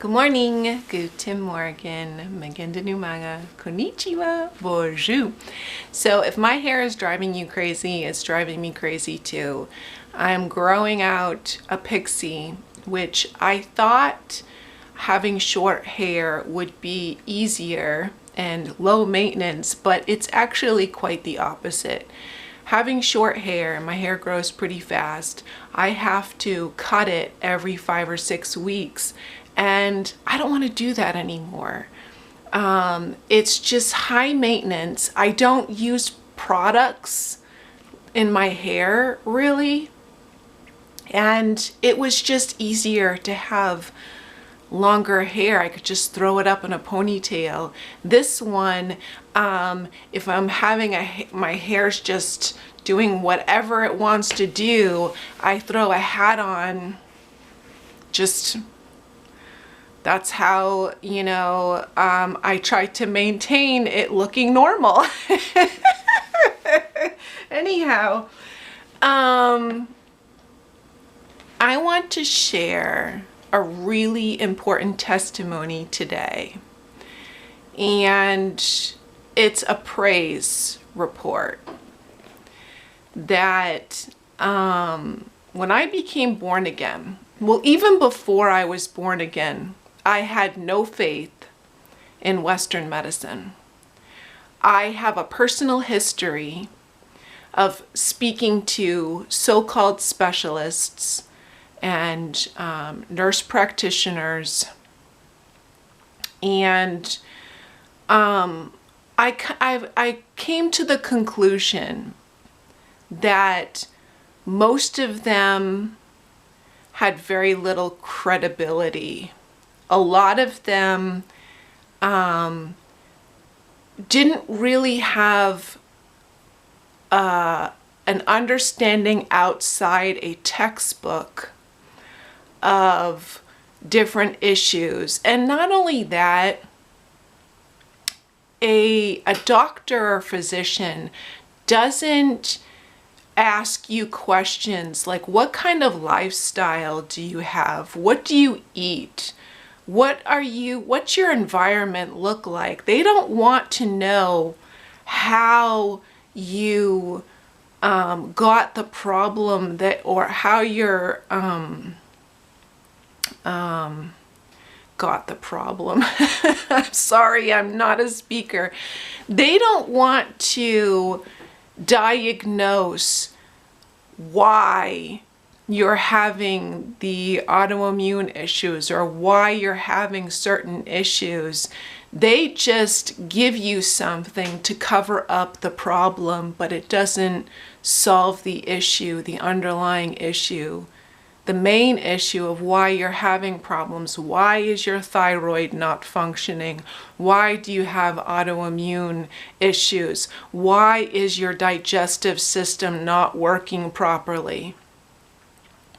Good morning, guten Morgen, magandang umaga, konnichiwa, bonjour. So if my hair is driving you crazy, it's driving me crazy too. I'm growing out a pixie, which I thought having short hair would be easier and low maintenance, but it's actually quite the opposite. Having short hair, my hair grows pretty fast. I have to cut it every 5 or 6 weeks, and I don't want to do that anymore. It's just high maintenance. I don't use products in my hair really, and it was just easier to have longer hair. I could just throw it up in a ponytail. This one, if I'm having my hair's just doing whatever it wants to do, I throw a hat on. Just that's how, I try to maintain it looking normal. Anyhow, I want to share a really important testimony today, and it's a praise report that when I became born again, well, even before I was born again, I had no faith in Western medicine. I have a personal history of speaking to so-called specialists and nurse practitioners, and I came to the conclusion that most of them had very little credibility. A lot of them didn't really have an understanding outside a textbook of different issues. And not only that, a doctor or physician doesn't ask you questions like, what kind of lifestyle do you have? What do you eat? What's your environment look like? They don't want to know how you got the problem or how you're got the problem. I'm sorry, I'm not a speaker. They don't want to diagnose why you're having the autoimmune issues or why you're having certain issues. They just give you something to cover up the problem, but it doesn't solve the issue, the underlying issue. The main issue of why you're having problems. Why is your thyroid not functioning? Why do you have autoimmune issues? Why is your digestive system not working properly?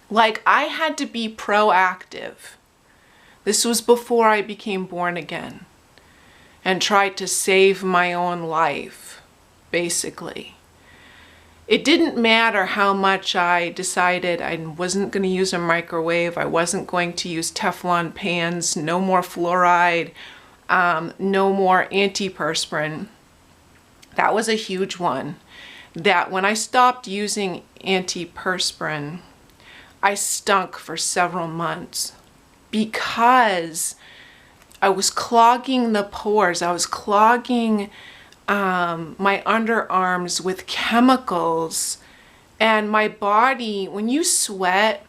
Like, I had to be proactive. This was before I became born again and tried to save my own life, basically. It didn't matter how much I decided I wasn't going to use a microwave, I wasn't going to use Teflon pans, no more fluoride, no more antiperspirant. That was a huge one. That when I stopped using antiperspirant, I stunk for several months because I was clogging the pores. I was clogging my underarms with chemicals, and my body, when you sweat,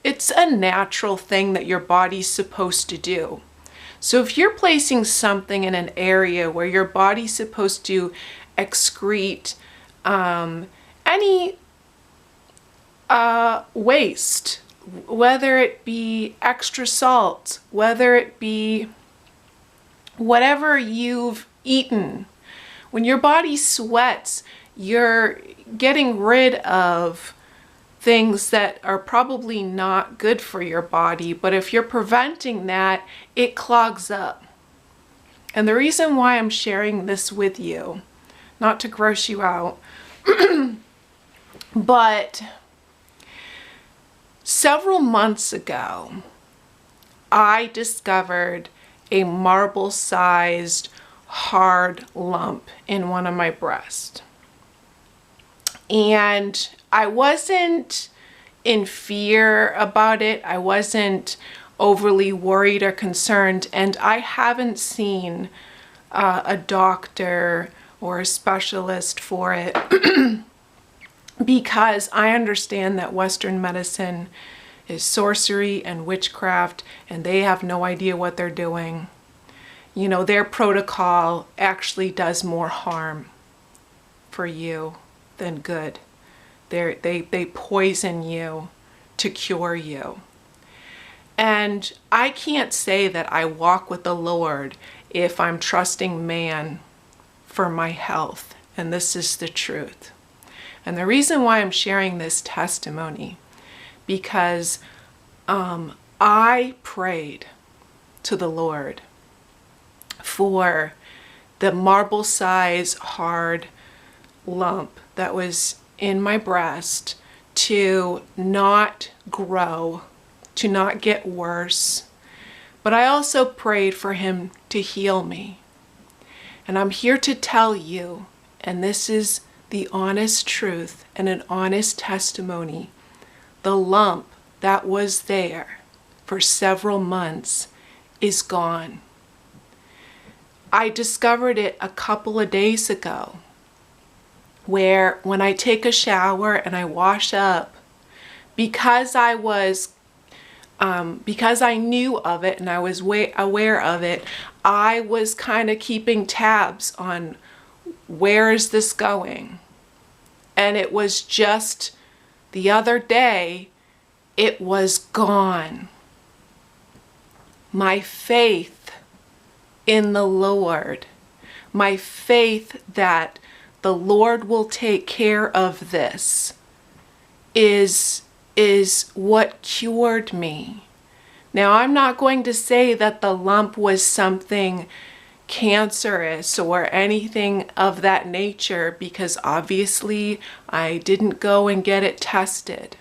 it's a natural thing that your body's supposed to do. So if you're placing something in an area where your body's supposed to excrete any waste, whether it be extra salt, whether it be whatever you've eaten, when your body sweats, you're getting rid of things that are probably not good for your body. But if you're preventing that, it clogs up. And the reason why I'm sharing this with you, not to gross you out, but several months ago, I discovered a marble-sized hard lump in one of my breasts. And I wasn't in fear about it. I wasn't overly worried or concerned. And I haven't seen a doctor or a specialist for it because I understand that Western medicine is sorcery and witchcraft, and they have no idea what they're doing. You know, their protocol actually does more harm for you than good. They poison you to cure you. And I can't say that I walk with the Lord if I'm trusting man for my health. And this is the truth. And the reason why I'm sharing this testimony, because I prayed to the Lord for the marble-sized hard lump that was in my breast to not grow, to not get worse. But I also prayed for him to heal me. And I'm here to tell you, and this is the honest truth and an honest testimony, the lump that was there for several months is gone. I discovered it a couple of days ago, where when I take a shower and I wash up, because I knew of it and I was aware of it, I was kind of keeping tabs on where is this going. And it was just the other day, it was gone. My faith in the Lord, my faith that the Lord will take care of this is what cured me. Now, I'm not going to say that the lump was something cancerous or anything of that nature, because obviously I didn't go and get it tested.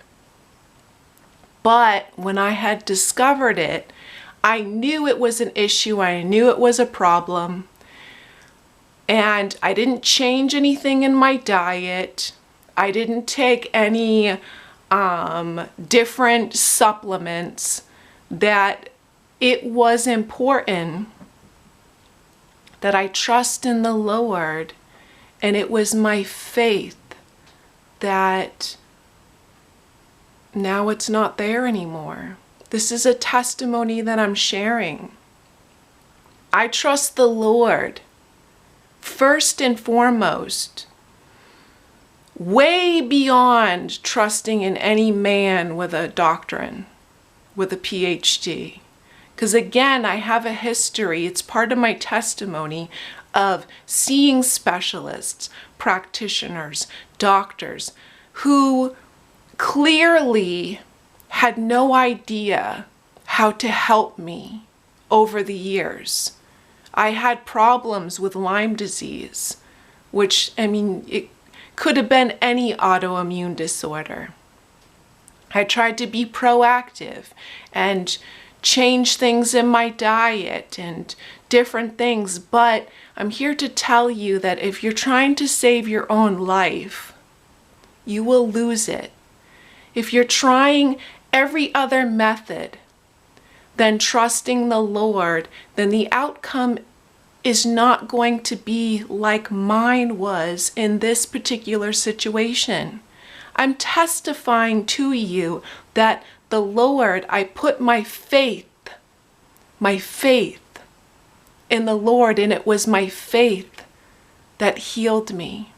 But when I had discovered it, I knew it was an issue. I knew it was a problem. And I didn't change anything in my diet. I didn't take any different supplements. That it was important that I trust in the Lord, and it was my faith that now it's not there anymore. This is a testimony that I'm sharing. I trust the Lord first and foremost, way beyond trusting in any man with a doctrine, with a PhD. Because again, I have a history, it's part of my testimony, of seeing specialists, practitioners, doctors, who clearly had no idea how to help me over the years. I had problems with Lyme disease, which, I mean, it could have been any autoimmune disorder. I tried to be proactive and change things in my diet and different things, but I'm here to tell you that if you're trying to save your own life, you will lose it. If you're trying every other method than trusting the Lord, then the outcome is not going to be like mine was in this particular situation. I'm testifying to you that the Lord, I put my faith in the Lord, and it was my faith that healed me.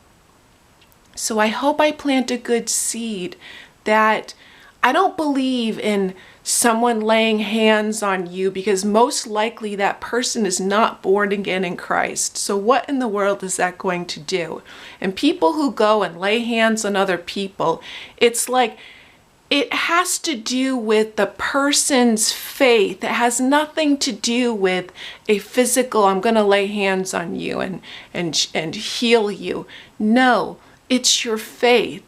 So I hope I plant a good seed that I don't believe in someone laying hands on you, because most likely that person is not born again in Christ. So what in the world is that going to do? And people who go and lay hands on other people, it's like it has to do with the person's faith. It has nothing to do with a physical, I'm going to lay hands on you and heal you. No, it's your faith.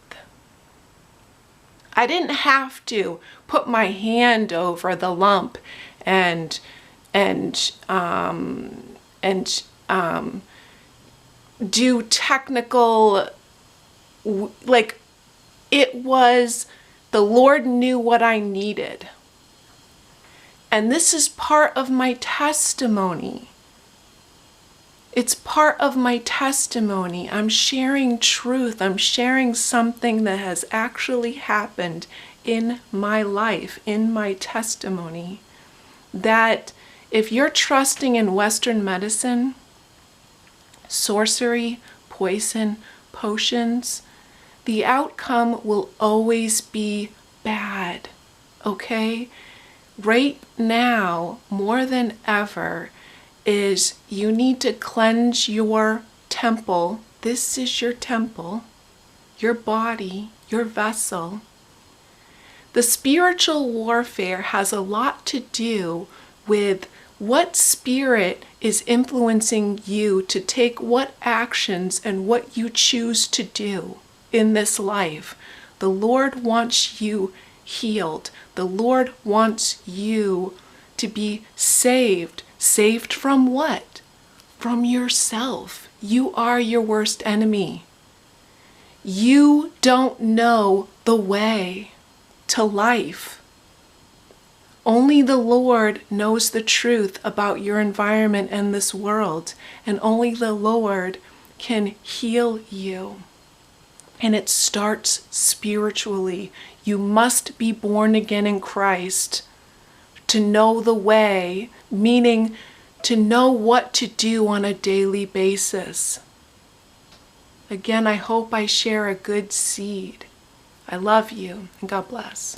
I didn't have to put my hand over the lump and do technical, like, it was, the Lord knew what I needed. And this is part of my testimony. It's part of my testimony. I'm sharing truth. I'm sharing something that has actually happened in my life, in my testimony. That if you're trusting in Western medicine, sorcery, poison, potions, the outcome will always be bad, okay? Right now, more than ever, is you need to cleanse your temple. This is your temple, your body, your vessel. The spiritual warfare has a lot to do with what spirit is influencing you to take what actions and what you choose to do in this life. The Lord wants you healed. The Lord wants you to be saved. Saved from what? From yourself. You are your worst enemy. You don't know the way to life. Only the Lord knows the truth about your environment and this world, and only the Lord can heal you. And it starts spiritually. You must be born again in Christ to know the way, meaning to know what to do on a daily basis. Again, I hope I share a good seed. I love you, and God bless.